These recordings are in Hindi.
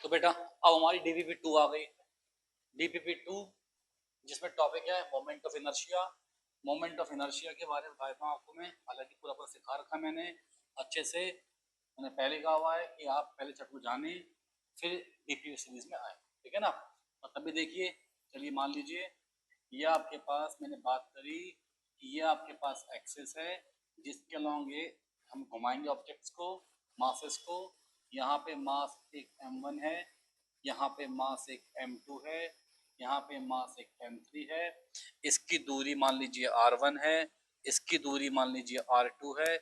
तो बेटा अब हमारी डीपीपी 2 आ गई। डीपीपी 2 जिसमें टॉपिक है moment of inertia. Moment of inertia के बारे में बताया था आपको मैं, हालांकि पूरा पूरा सिखा रखा मैंने अच्छे से। मैंने पहले कहा हुआ है कि आप पहले चैप्टर को जाने फिर डीपीपी सीरीज में आए, ठीक है ना। और तभी देखिए, चलिए मान लीजिए ये आपके पास मैंने बात करी कि ये आपके पास एक्सिस है जिसके अलॉन्ग ये हम घुमाएंगे ऑब्जेक्ट्स को, मासेस को। यहाँ पे मास एक m1 है, यहाँ पे मास एक m2 है, यहाँ पे मास एक m3 है। इसकी दूरी मान लीजिए r1 है, इसकी दूरी मान लीजिए r2 है,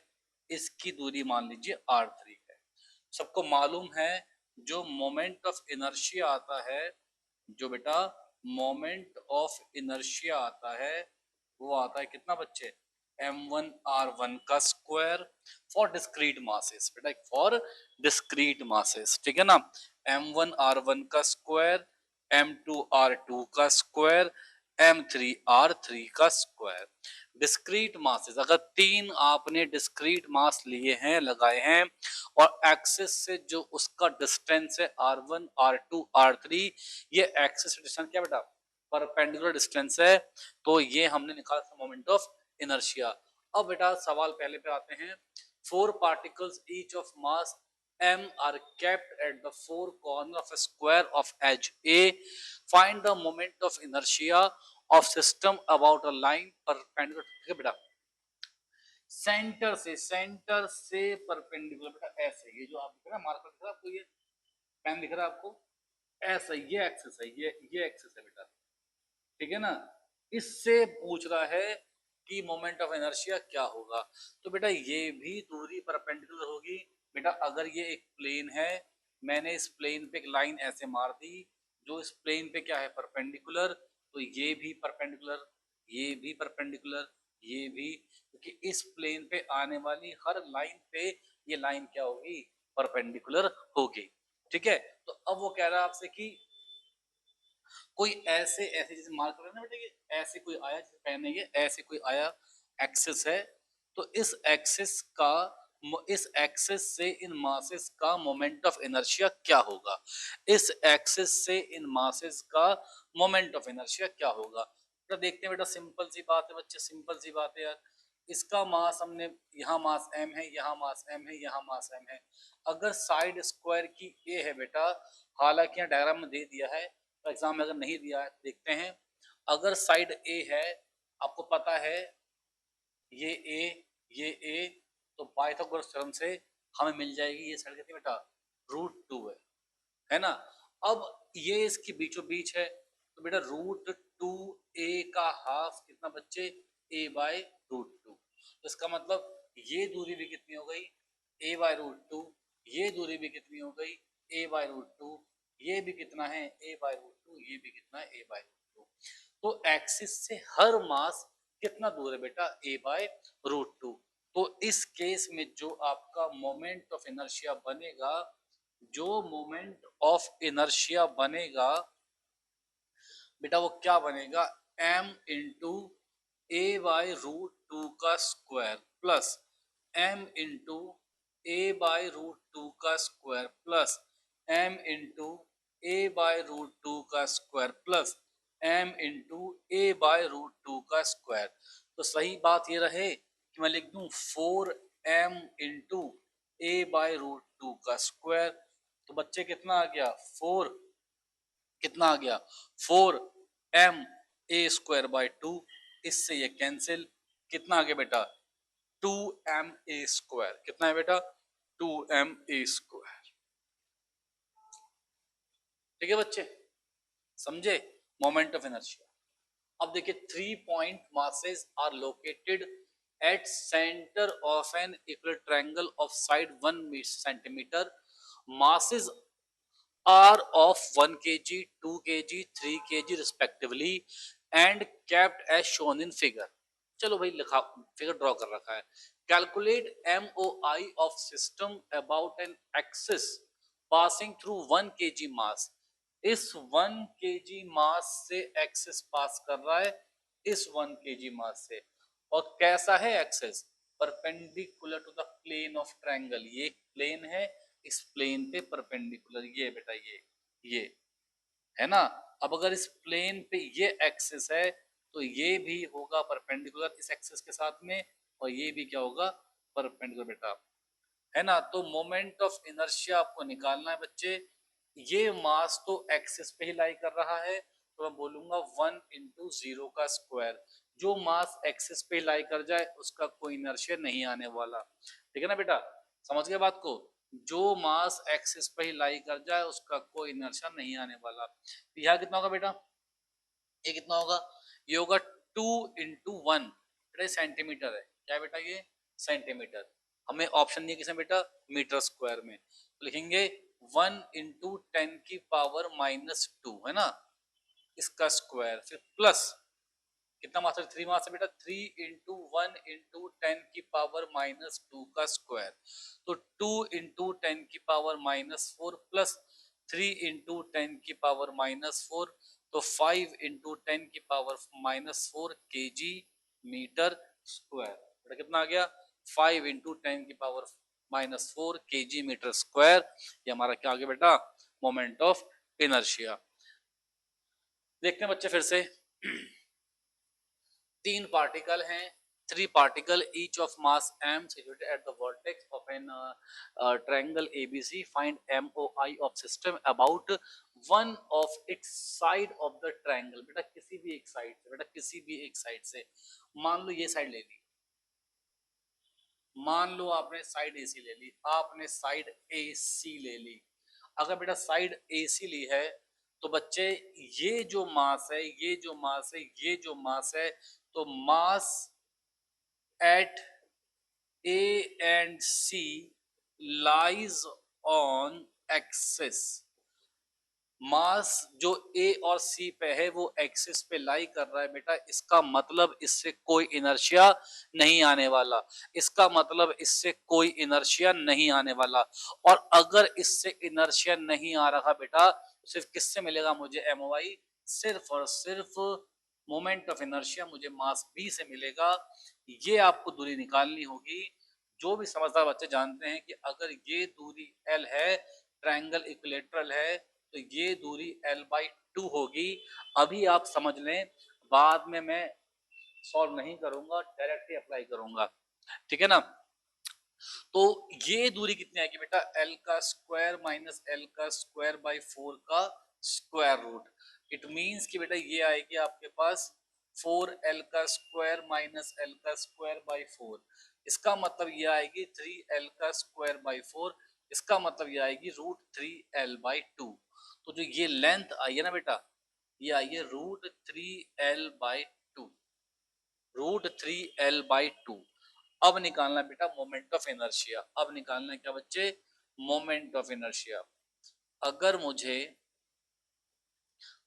इसकी दूरी मान लीजिए r3 है। सबको मालूम है जो मोमेंट ऑफ इनर्शिया आता है, जो बेटा मोमेंट ऑफ इनर्शिया आता है वो आता है कितना बच्चे, m1r1 का स्क्वायर फॉर डिस्क्रीट मासेस। बेटा फॉर डिस्क्रीट मासेस, ठीक है ना। m1r1 का स्क्वायर, m2r2 का स्क्वायर, m3r3 का स्क्वायर। डिस्क्रीट मासेस, अगर तीन आपने डिस्क्रीट मास लिए हैं, लगाए हैं, और एक्सिस से जो उसका डिस्टेंस है r1 r2 r3, ये एक्सिस डिस्टेंस क्या बेटा, परपेंडिकुलर डिस्टेंस है, तो ये हमने निकाला था मोमेंट ऑफ इनर्शिया। अब बेटा सवाल पहले पे आते हैं। 4 particles each of mass m are kept at the four corner of a square of edge a. Find the moment of inertia of system about a line perpendicular, ठीक है बेटा। सेंटर से परपेंडिकुलर बेटा ऐसे, ये जो आप दिख रहा है मार्कर दिख रहा है आपको, ये पेन दिख रहा है आपको, ऐसा ये एक्सिस है, ये एक्सिस है बेटा, ठीक है ना। इससे पूछ रहा है कि मोमेंट ऑफ इनर्शिया क्या होगा। तो बेटा ये भी दूरी परपेंडिकुलर होगी। बेटा अगर ये एक प्लेन है, मैंने इस प्लेन पे एक लाइन ऐसे मार दी जो इस प्लेन पे क्या है, परपेंडिकुलर, तो ये भी परपेंडिकुलर, ये भी परपेंडिकुलर, ये भी, क्योंकि इस प्लेन पे आने वाली हर लाइन पे ये लाइन क्या होगी, परपेंडिकुलर होगी, ठीक है। तो अब वो कह रहा है आपसे कि कोई ऐसे ऐसे जैसे मार्क कर रहे ना बेटा, ये ऐसे कोई आया, जैसे पहने ये ऐसे कोई आया एक्सिस है, तो इस एक्सिस से इन मासेस का मोमेंट ऑफ इनर्शिया क्या होगा, इस एक्सिस से इन मासेस का मोमेंट ऑफ इनर्शिया क्या होगा। तो देखते हैं बेटा, सिंपल सी बात है बच्चे, सिंपल सी बात है यार। इसका मास हमने, यहाँ मास m है, यहाँ मास m है, यहाँ मास m है। अगर साइड स्क्वायर की a है बेटा, हालांकि यहाँ डायग्राम में दे दिया है, तो एग्जाम में अगर नहीं दिया है तो देखते हैं। अगर साइड ए है, आपको पता है ये ए, ये ए, तो पाइथागोरस थ्योरम से हमें मिल जाएगी ये साइड कितनी बेटा, √2 है ना। अब ये इसकी बीचों बीच है, तो बेटा √2 ए का हाफ कितना बच्चे, a/√2। तो इसका मतलब ये दूरी भी कितनी हो गई, a/√2, ये दूरी भी कितनी हो गई, a/√2, ये भी कितना है, a/√2, ये भी कितना है, a/√2। तो एक्सिस से हर मास कितना दूर है बेटा, a/√2। तो इस केस में जो आपका मोमेंट ऑफ इनर्शिया बनेगा, जो मोमेंट ऑफ इनर्शिया बनेगा बेटा, वो क्या बनेगा, m इंटू a/√2 का square plus m into a/√2 का square plus m into a/√2 का square plus m into a/√2 का स्क्वायर। तो सही बात ये रहे कि मैं लिख दूं 4m इंटू a/√2 का स्क्वायर। तो बच्चे कितना आ गया, 4, कितना आ गया, 4m a² / 2, इससे ये कैंसिल, कितना आ गया बेटा, 2ma², कितना है बेटा, 2ma²। ठीक है बच्चे, समझे मोमेंट ऑफ इनर्शिया। अब देखिए 3 point masses are located at centre of an equal triangle of side 1 centimetre. Masses are of 1 kg, 2 kg, 3 kg respectively and kept as shown in figure। चलो भाई लिखा, फिगर ड्रॉ कर रखा है। Calculate MOI of system about an axis passing through 1 kg mass। इस 1 kg मास से एक्सिस पास कर रहा है, इस 1 kg मास से, और कैसा है axis, perpendicular to the plane of triangle. ये एक प्लेन है इस प्लेन पे परपेंडिकुलर, ये बेटा ये है ना। अब अगर इस प्लेन पे ये एक्सिस है तो ये भी होगा परपेंडिकुलर इस एक्सिस के साथ में, और ये भी क्या होगा, परपेंडिकुलर बेटा, है ना। तो मोमेंट ऑफ इनर्शिया आपको निकालना है बच्चे। ये मास तो एक्सिस पे ही लाई कर रहा है, तो मैं बोलूंगा 1 × 0 का स्क्वायर। जो मास एक्सिस पे लाई कर जाए उसका कोई इनर्शिया नहीं आने वाला, ठीक है ना बेटा, समझ गए बात को। जो मास एक्सिस पे ही लाई कर जाए उसका कोई इनर्शिया नहीं आने वाला। तो यहाँ कितना होगा बेटा, ये कितना होगा, ये होगा 2 × 1, बेटा सेंटीमीटर है, क्या है बेटा ये, सेंटीमीटर। हमें ऑप्शन नहीं है किसमें बेटा, मीटर स्क्वायर में, तो लिखेंगे 1 × 10⁻⁻², है ना, इसका स्क्वायर, फिर प्लस कितना मास है, 3 मास है बेटा, 3 × 1 × 10⁻⁻² का स्क्वायर। तो 2 × 10⁻⁻4 प्लस 3 × 10⁻⁻4, तो 5 × 10⁻⁻4 kg मीटर स्क्वायर, बेटा कितना आ गया, 5 × 10⁻⁻4 kg मीटर स्क्वायर। ये हमारा क्या आ गया बेटा, मोमेंट ऑफ इनर्शिया। देखते हैं बच्चे फिर से। 3 पार्टिकल हैं, 3 particle each of mass m situated at the vertex of an triangle ABC. Find MOI of system about one of its side of the triangle। बेटा किसी भी एक साइड से, बेटा किसी भी एक साइड से, मान लो ये साइड ले ली, मान लो आपने साइड AC ले ली, आपने साइड AC ले ली। अगर बेटा साइड AC ली है तो बच्चे ये जो मास है, ये जो मास है, ये जो मास है, तो mass at A and C lies on axis. Mass जो ए और सी पे है वो एक्सिस पे लाई कर रहा है बेटा, इसका मतलब इससे कोई इनर्शिया नहीं आने वाला, इसका मतलब इससे कोई इनर्शिया नहीं आने वाला। और अगर इससे इनर्शिया नहीं आ रहा बेटा, तो सिर्फ किससे मिलेगा मुझे एमओआई, सिर्फ और सिर्फ मोमेंट ऑफ इनर्शिया मुझे मास बी से मिलेगा। ये आपको दूरी निकालनी होगी। जो भी समझदार बच्चे जानते हैं कि अगर ये दूरी एल है, ट्रायंगल इक्विलेटरल है, तो ये दूरी L/2 होगी। अभी आप समझ लें, बाद में मैं सॉल्व नहीं करूंगा, डायरेक्टली अप्लाई करूंगा, ठीक है ना। तो ये दूरी कितनी आएगी बेटा, L का स्क्वायर माइनस L का स्क्वायर बाई 4 का स्क्वायर रूट। इट मींस कि बेटा ये आएगी आपके पास 4L का स्क्वायर माइनस L का स्क्वायर बाई 4। इसका मतलब ये आएगी 3L का स्क्वायर बाई 4। इसका मतलब ये आएगी √3L/2। तो जो ये लेंथ आई है ना बेटा, ये आई है √3L/2, √3L/2। अब निकालना बेटा मोमेंट ऑफ इनर्शिया। अब निकालना क्या बच्चे, मोमेंट ऑफ इनर्शिया। अगर मुझे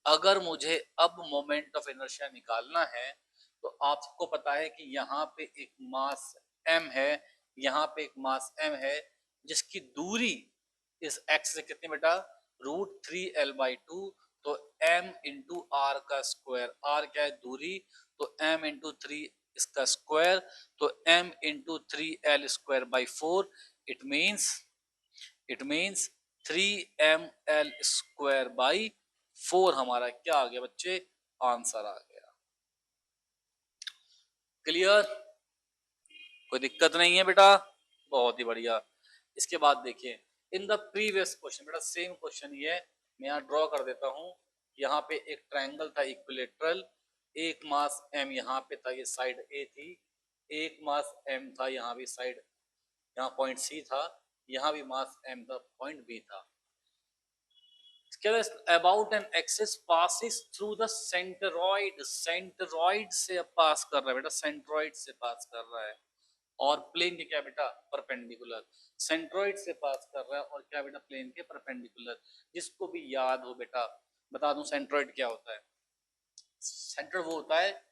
अगर मुझे अब मोमेंट ऑफ इनर्शिया निकालना है, तो आपको पता है कि यहाँ पे एक मास m है, यहाँ पे एक मास m है, जिसकी दूरी इस x से कितनी बेटा, √3L/2। तो m इंटू आर का स्क्वायर, r क्या है दूरी, तो m इंटू 3 इसका स्क्वायर, तो m into 3L²/4। It means 3mL²/4 हमारा क्या आ गया बच्चे, आंसर आ गया। क्लियर, कोई दिक्कत नहीं है बेटा, बहुत ही बढ़िया। इसके बाद देखिए, इन द प्रीवियस क्वेश्चन, बेटा सेम क्वेश्चन ही है, मैं यहाँ ड्रॉ कर देता हूँ। यहाँ पे एक ट्रायंगल था इक्विलेटरल, एक मास m यहाँ पे था, ये साइड A थी, एक मास m था यहाँ भी साइड, यहाँ पॉइंट C था, यहाँ भी मास m था, पॉइंट B था। About an axis passes through the centroid, centroid से पास कर रहा है बेटा, सेंट्रोइड से पास कर रहा है, और प्लेन के क्या बेटा, परपेंडिकुलर। सेंट्रोइड से पास कर रहा है और क्या बेटा, प्लेन के परपेंडिकुलर। जिसको भी याद हो बेटा बता दूं, सेंट्रोइड क्या होता है। सेंट्रोइड वो होता है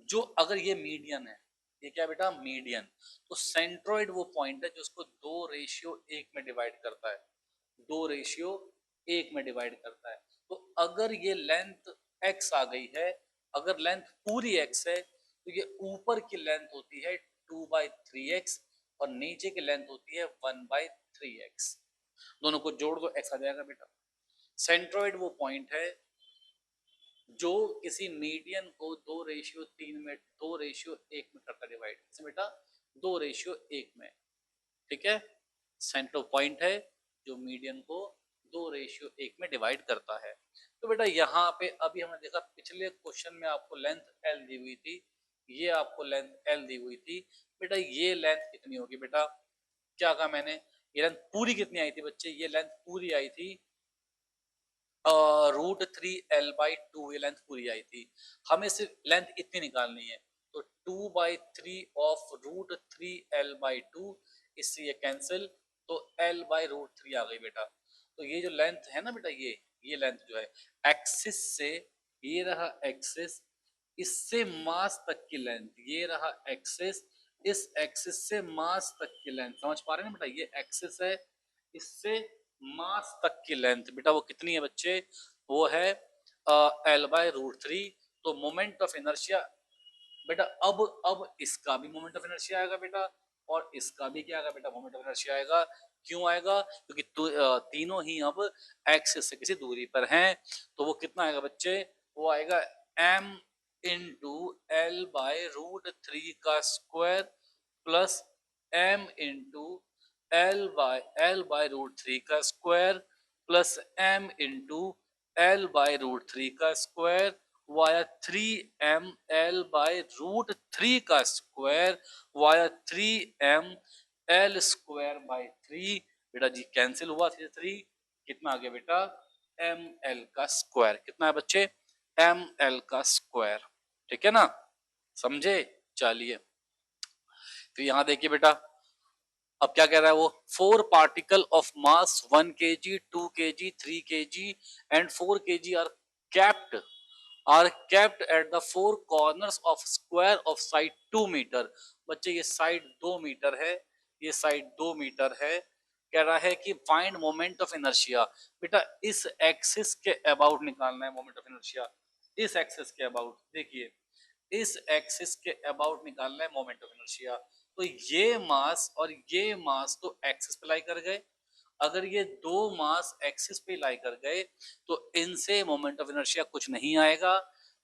जो, अगर ये मीडियन है, ये क्या बेटा, मीडियन, तो सेंट्रोइड वो पॉइंट है जो उसको 2:1 में डिवाइड करता है, 2:1 में डिवाइड करता है। तो अगर ये लेंथ x आ गई है, अगर लेंथ पूरी x है, तो ये ऊपर की लेंथ होती है 2/3x और नीचे की लेंथ होती है 1/3x। दोनों को जोड़ दो x आ जाएगा बेटा। सेंट्रोइड वो पॉइंट है जो किसी मीडियन को 2:3 में 2:1 में करता डिवाइड, बेटा 2:1 में, ठीक है। सेंटर पॉइंट है जो मीडियन को 2:1 में डिवाइड करता है। तो बेटा यहाँ पे अभी हमने देखा पिछले क्वेश्चन में आपको लेंथ L दी हुई थी, ये आपको लेंथ L दी हुई थी बेटा। ये लेंथ कितनी होगी बेटा, क्या कहा मैंने, ये लेंथ पूरी कितनी आई थी बच्चे, ये लेंथ पूरी आई थी √3L/2, ये लेंथ पूरी आई थी। हमें सिर्फ लेंथ इतनी निकालनी है, तो 2/3 ऑफ √3L/2, इससे ये कैंसिल, तो L/√3 आ गई बेटा। तो ये जो लेंथ है ना बेटा, ये लेंथ जो है एक्सिस से, ये रहा एक्सिस, इससे मास तक की लेंथ, ये रहा एक्सिस, इस एक्सिस से मास तक की लेंथ, समझ पा रहे हैं ना बेटा, ये एक्सिस है, इससे मास तक की लेंथ बेटा वो कितनी है बच्चे, वो है L/√3। तो मोमेंट ऑफ इनर्शिया बेटा, अब इसका भी मोमेंट ऑफ इनर्शिया आएगा बेटा, और इसका भी क्या आएगा बेटा, मोमेंट ऑफ इनर्शिया आएगा। क्यों आएगा, क्योंकि तीनों ही अब एक्सिस से किसी दूरी पर हैं। तो वो कितना आएगा बच्चे, वो आएगा m इंटू L/√3 का square plus m into L/√3 का square plus m into L/√3 का स्क्वायर वाया 3mL/√3 का स्क्वायर वाया 3mL²/3। बेटा जी कैंसिल हुआ 3, कितना आ गया बेटा, ml का स्क्वायर, कितना है बच्चे, ml का स्क्वायर, ठीक है ना, समझे। चलिए तो यहां देखिए बेटा, अब क्या कह रहा है वो, 4 particle of mass 1 kg 2 kg 3 kg and 4 kg are kept at the 4 corners of square of side 2 metre. बच्चे ये साइड 2 मीटर है, ये साइड 2 मीटर है। कह रहा है कि फाइंड मोमेंट ऑफ इनर्शिया, बेटा इस एक्सिस के अबाउट निकालना है मोमेंट ऑफ इनर्शिया, इस एक्सिस के अबाउट, देखिए इस एक्सिस के अबाउट निकालना है मोमेंट ऑफ इनर्शिया। तो ये मास और ये मास तो एक्सिस पे लाई कर गए, अगर ये दो मास एक्सिस पे लाई कर गए तो इनसे मोमेंट ऑफ इनर्शिया कुछ नहीं आएगा,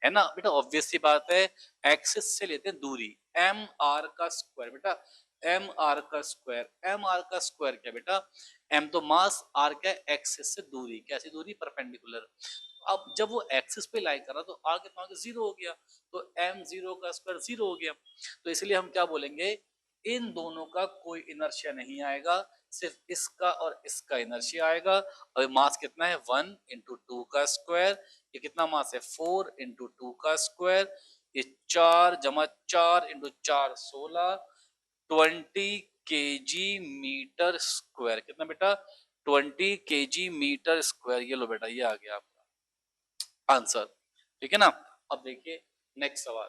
है ना बेटा, ऑब्वियस सी बात है। एक्सिस से लेते हैं दूरी, एम आर का स्क्वायर बेटा, एम आर का स्क्वायर, एम आर का स्क्वायर क्या बेटा, एम तो मास, आर क्या एक्सिस से दूरी, कैसी दूरी, परपेंडिकुलर। अब जब वो एक्सिस पे लाई कर रहा तो आर कितना हो गया, 0 हो गया, तो m0 का स्क्वायर 0 हो गया। तो इसलिए हम क्या बोलेंगे, इन दोनों का कोई इनर्शिया नहीं आएगा, सिर्फ इसका और इसका इनर्शिया आएगा। और मास कितना है, 1 इंटू 2 का स्क्वायर, ये कितना मास है, 4 इंटू 2 का स्क्वायर, ये 4 जमा 4 इंटू 4 16, 20 केजी मीटर स्क्वायर, कितना बेटा, 20 केजी मीटर स्क्वायर। ये लो बेटा, ये आ गया आपका आंसर, ठीक है ना। अब देखिए नेक्स्ट सवाल,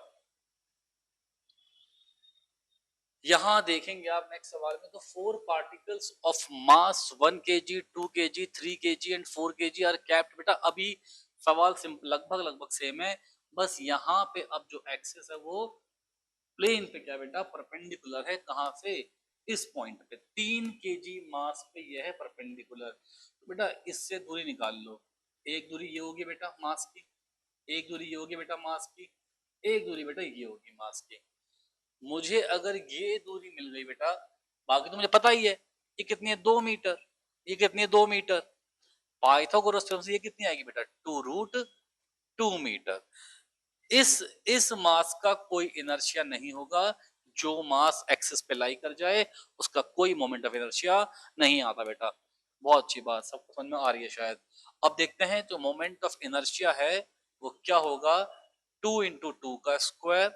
यहां देखेंगे आप नेक्स्ट सवाल में, तो 4 particles of mass 1 kg 2 kg 3 kg and 4 kg are kept. बेटा अभी सवाल लगभग सेम है, बस यहाँ पे अब जो एक्सिस है वो प्लेन पे क्या बेटा, परपेंडिकुलर है, कहां से, इस पॉइंट पे 3 kg मास पे यह है परपेंडिकुलर। तो बेटा इससे दूरी निकाल लो, एक दूरी ये होगी बेटा मास की, एक दूरी ये होगी बेटा मास की, एक दूरी बेटा ये होगी मास की। मुझे अगर ये दूरी मिल गई बेटा, बाकी तो मुझे पता ही है ये कितनी है, 2 मीटर, ये कितनी है 2 मीटर, पाइथागोरस थ्योरम से ये कितनी आएगी बेटा, 2√2 मीटर। इस मास का कोई इनर्शिया नहीं होगा, जो मास एक्सिस पे लाई कर जाए उसका कोई मोमेंट ऑफ इनर्शिया नहीं आता बेटा। बहुत अच्छी बात, सबको समझ में आ रही है शायद। अब देखते हैं जो मोमेंट ऑफ इनर्शिया है वो क्या होगा, 2 इंटू 2 का स्क्वायर,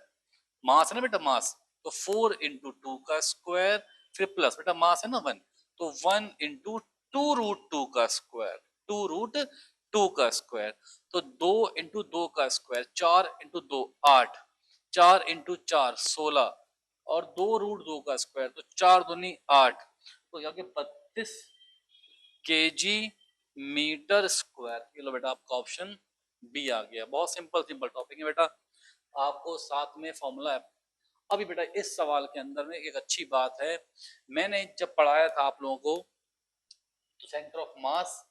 मास है ना बेटा मास, तो 4 इंटू 2 का स्क्वायर, फिर प्लस बेटा मास है ना 1, तो 1 इंटू 2√2 का स्क्वायर, 2√2 का स्क्वायर, तो 2 इंटू 2 का स्क्वायर, 4 इंटू 2 8, 4 इंटू 4 16, और 2√2 का स्क्वायर, तो 4 दूनी 8, तो यहाँ के 32 केजी मीटर स्क्वायर। ये लो बेटा आपका ऑप्शन बी आ गया। बहुत सिंपल सिंपल टॉपिक है बेटा, आपको साथ में फॉर्मूला है। अभी बेटा इस सवाल के अंदर में एक अच्छी बात है, मैंने जब पढ़ाया था आप लोगों को तो सेंटर ऑफ मास,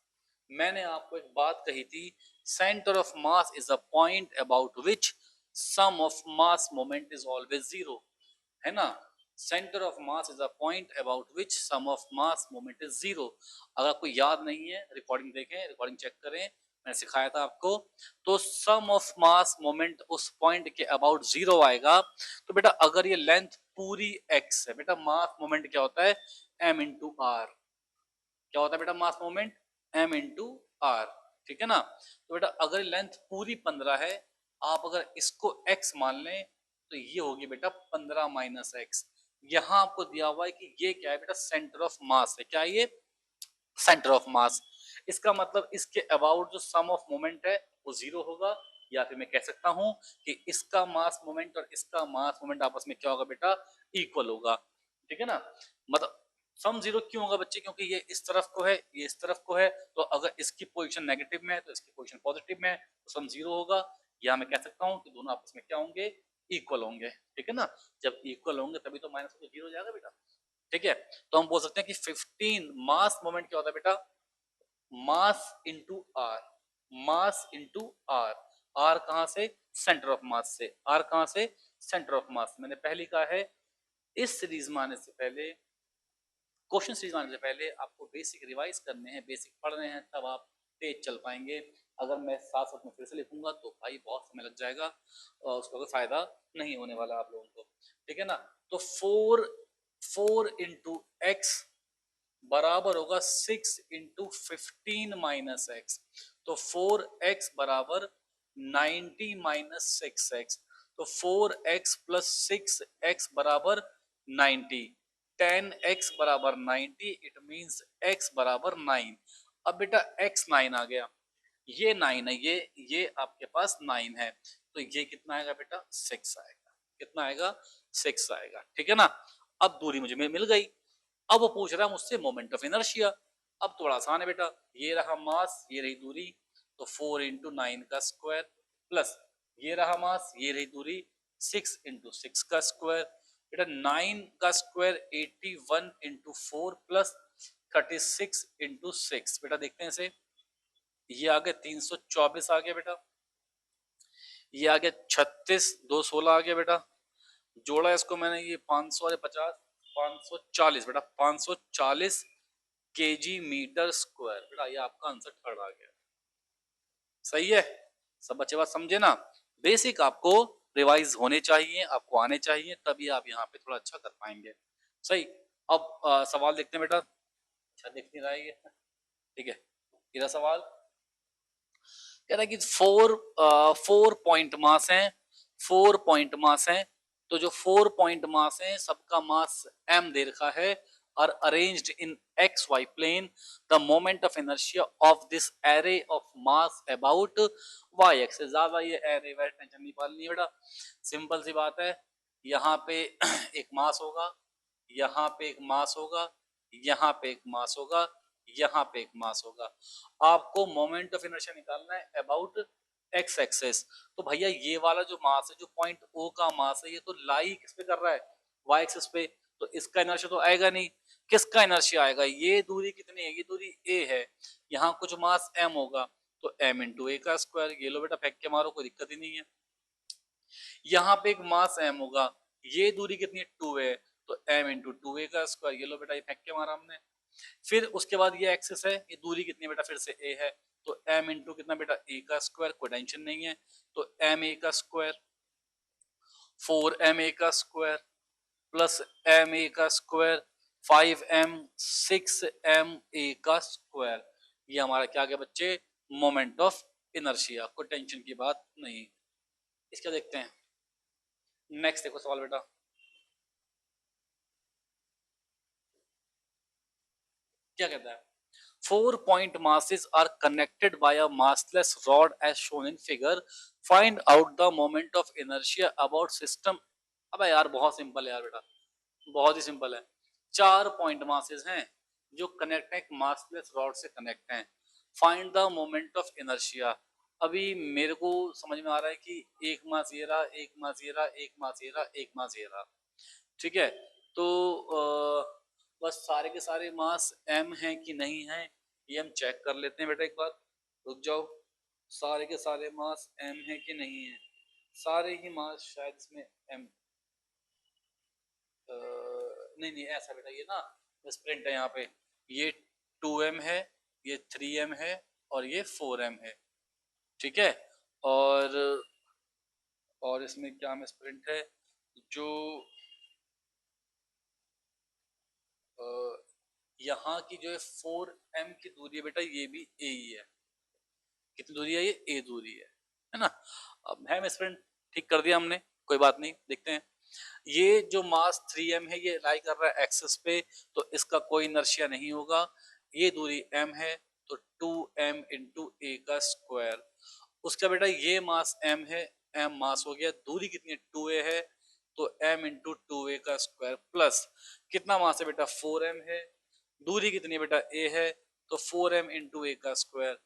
मैंने आपको एक बात कही थी, centre of mass is a point about which sum of mass moment is always zero, है ना। Centre of mass is a point about which sum of mass moment is zero. अगर कोई याद नहीं है, रिकॉर्डिंग देखें, रिकॉर्डिंग चेक करें, मैंने सिखाया था आपको। तो सम ऑफ मास मोमेंट उस पॉइंट के अबाउट जीरो आएगा। तो बेटा अगर ये लेंथ पूरी x है, बेटा मास मोमेंट क्या होता है, m इंटू आर। क्या होता है बेटा mass moment, m into r, ठीक है ना। तो बेटा अगर लेंथ पूरी 15 है, आप अगर इसको x मान लें तो ये होगी बेटा 15 माइनस एक्स। यहां आपको दिया हुआ है कि ये क्या है बेटा, सेंटर ऑफ मास है। क्या ये, सेंटर ऑफ मास। इसका मतलब इसके अबाउट जो सम ऑफ मोमेंट है वो जीरो होगा, या फिर मैं कह सकता हूं कि इसका मास मोमेंट और इसका मास मोमेंट आपस में क्या होगा बेटा, इक्वल होगा, ठीक है ना। मतलब सम जीरो क्यों होगा बच्चे, क्योंकि ये इस तरफ को है, ये इस तरफ को है, तो अगर इसकी पोजीशन नेगेटिव में है तो इसकी पोजीशन पॉजिटिव में है, तो सम जीरो होगा। या मैं कह सकता हूं कि दोनों आपस में क्या होंगे, इक्वल होंगे, ठीक है ना। जब इक्वल होंगे तभी तो माइनस को जीरो हो जाएगा बेटा, ठीक है। तो हम बोल सकते हैं कि 15 मास मोमेंट क्या होता है बेटा, mass into r, mass into r. R कहां से, सेंटर ऑफ मास से। आर कहां से, सेंटर ऑफ मास। मैंने पहले कहा है, इस सीरीज में आने से पहले, क्वेश्चन सीरीज में आने से पहले आपको बेसिक रिवाइज करने हैं, बेसिक पढ़ रहे हैं, तब आप तेज चल पाएंगे। अगर मैं साथ साथ में फिर से लिखूंगा तो भाई बहुत समय लग जाएगा और उसका कोई फायदा नहीं होने वाला आप लोगों को, ठीक है ना। तो 4 इंटू एक्स बराबर होगा 6 इंटू 15 माइनस एक्स। तो 4x बराबर 90 माइनस 6x। तो 4x प्लस 6x बराबर 90। 10x बराबर 90, इट मींस x बराबर 9। अब बेटा x 9 आ गया, ये 9 है, ये आपके पास 9 है, तो ये कितना आएगा बेटा, 6 आएगा। कितना आएगा, 6 आएगा, ठीक है ना। अब दूरी मुझे मिल गई। अब वो पूछ रहा है मुझसे मोमेंट ऑफ इनर्शिया। अब थोड़ा आसान है बेटा, ये रहा मास, ये रही दूरी, तो 4 इंटू 9 का स्क्वायर, प्लस ये रहा मास, ये रही दूरी, 6 इंटू 6 का स्क्वायर। बेटा 9 का स्क्वायर 81 इंटू 4 प्लस 36 इंटू 6। बेटा देखते हैं इसे, ये आ गया 324 आ गया बेटा, ये आ गया 36, 2 16 आ गया बेटा, जोड़ा इसको मैंने, ये 500 और 50, 540 बेटा, 540 केजी मीटर स्क्वायर। बेटा ये आपका आंसर थर्ड आ गया, सही है। सब बच्चे बात समझे ना। बेसिक आपको रिवाइज होने चाहिए, आपको आने चाहिए, तभी आप यहाँ पे थोड़ा अच्छा कर पाएंगे, सही। अब सवाल देखते हैं बेटा, अच्छा देख नहीं रहा है ये, ठीक है। इधर सवाल कह रहा है कि फोर पॉइंट मास है, 4 पॉइंट मास है। तो जो 4 पॉइंट मास है सबका मास m दे रखा है, और arranged in x y plane, the moment of inertia of this array of mass about y x. ज्यादा ये एरे वैरे टेंशन नहीं पालनी है बेटा, सिंपल सी बात है। यहाँ पे एक मास होगा, यहाँ पे एक मास होगा, यहाँ पे एक मास होगा, यहाँ पे एक मास होगा। आपको मोमेंट ऑफ इनर्शिया निकालना है अबाउट एक्स एक्सेस। तो भैया ये वाला जो मास है, जो पॉइंट ओ का मास है, ये तो लाई किस पे कर रहा है, वाई एक्सिस पे, तो इसका इनर्शिया तो आएगा नहीं। किसका इनर्शिया आएगा, ये दूरी कितनी है, ये दूरी ए है, यहाँ कुछ मास एम होगा, तो एम इंटू ए का स्क्वायर। ये लो बेटा फेंक के मारो, कोई दिक्कत ही नहीं है। यहाँ पे एक मास एम होगा, ये दूरी कितनी है, 2 है, तो एम इंटू 2 ए का स्क्वायर। ये लो बेटा, ये फेंक के मारा हमने। फिर उसके बाद ये एक्सिस है, ये दूरी कितनी बेटा, फिर से ए है, तो m इंटू कितना बेटा, ए का स्क्वायर, कोई टेंशन नहीं है, तो एम ए का स्क्वायर, 4m ए का स्क्वायर प्लस एम ए का स्क्वायर, 5m, 6m ए का स्क्वायर। ये हमारा क्या गया बच्चे, मोमेंट ऑफ इनर्शिया। कोई टेंशन की बात नहीं। इसका देखते हैं, नेक्स्ट देखो सवाल बेटा, क्या कहता है, 4 point masses are connected by a massless rod as shown in figure. Find out the moment of inertia about system. अबे यार बहुत सिंपल है यार बेटा, बहुत ही सिंपल है। 4 point masses हैं जो कनेक्ट है, एक मासलेस रॉड से कनेक्ट हैं। Find the moment of inertia. अभी मेरे को समझ में आ रहा है कि एक मास ये रहा, एक मास ये रहा, एक मास ये रहा, एक मास ये रहा, ठीक है। तो बस सारे के सारे मास m हैं कि नहीं है, ये हम चेक कर लेते हैं बेटा एक बार, रुक जाओ। सारे के सारे मास m है कि नहीं है? सारे ही मास शायद इसमें m, नहीं नहीं ऐसा बेटा, ये ना मिसप्रिंट है यहाँ पे। ये 2m है, ये 3m है और ये 4m है, ठीक है। और इसमें क्या मिसप्रिंट है, जो यहाँ की जो है 4m की दूरी है बेटा, ये भी a ही है। कितनी दूरी है? ये a दूरी है ना। अब है मिसप्रिंट, ठीक कर दिया हमने, कोई बात नहीं। देखते हैं, ये जो मास 3m है ये लाई कर रहा है एक्सिस पे, तो इसका कोई इनर्शिया नहीं होगा। ये दूरी m है, तो 2m इंटू ए का स्क्वायर। उसका बेटा ये मास m है, m मास हो गया, दूरी कितनी है 2a है, तो m इंटू 2a का स्क्वायर प्लस कितना मास है बेटा 4m है, दूरी कितनी है बेटा a है, तो 4m इंटू ए का square,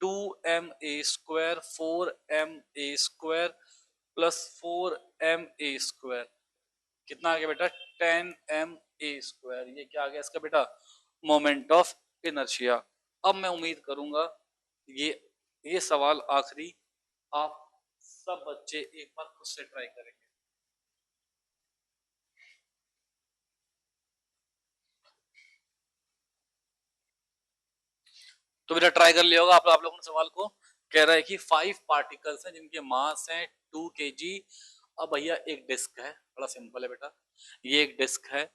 2ma square 4ma square plus 4ma square, कितना आ गया बेटा 10ma स्क्वायर। ये क्या आ गया इसका बेटा? Moment of inertia. अब मैं उम्मीद करूंगा ये ये सवाल आखिरी आप सब बच्चे एक बार खुद से ट्राई करेंगे। तो बेटा ट्राई कर लिया होगा आप लोगों ने सवाल को। कह रहा है कि 5 पार्टिकल्स हैं जिनके मास हैं 2 kg। अब भैया एक डिस्क है, बड़ा सिंपल है बेटा, ये एक डिस्क है।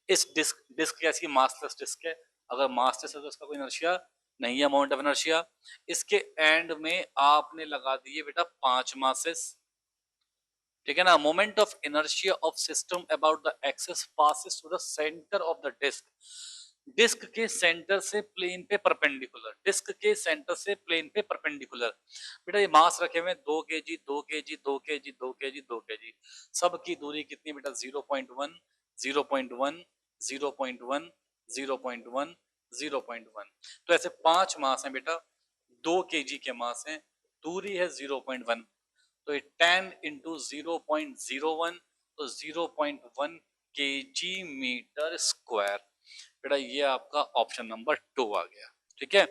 इस डिस्क डिस्क कैसी मासलेस डिस्क है, अगर मासलेस है तो इसका कोई इनर्शिया नहीं है, मोमेंट ऑफ इनर्शिया। इसके एंड में आपने लगा दिए बेटा 5 मासेस, ठीक है ना। Moment of inertia of system about the axis passes to the centre of the disc. Disc के सेंटर से प्लेन पे परपेंडिकुलर, डिस्क के सेंटर से प्लेन पे परपेंडिकुलर। बेटा ये मास रखे हुए 2 kg 2 kg 2 kg 2 kg 2 kg, सबकी दूरी कितनी बेटा 0.1 0.1 0.1 0.1 0.1। तो ऐसे 5 मास हैं बेटा, 2 kg के मास हैं, दूरी है 0.1, तो ये 10 इंटू 0.01, तो 0.1 kg मीटर स्क्वायर। बेटा ये आपका ऑप्शन नंबर 2 आ गया, ठीक है।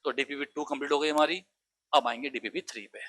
तो डीपीपी 2 कंप्लीट हो गई हमारी, अब आएंगे डीपीपी 3 पे।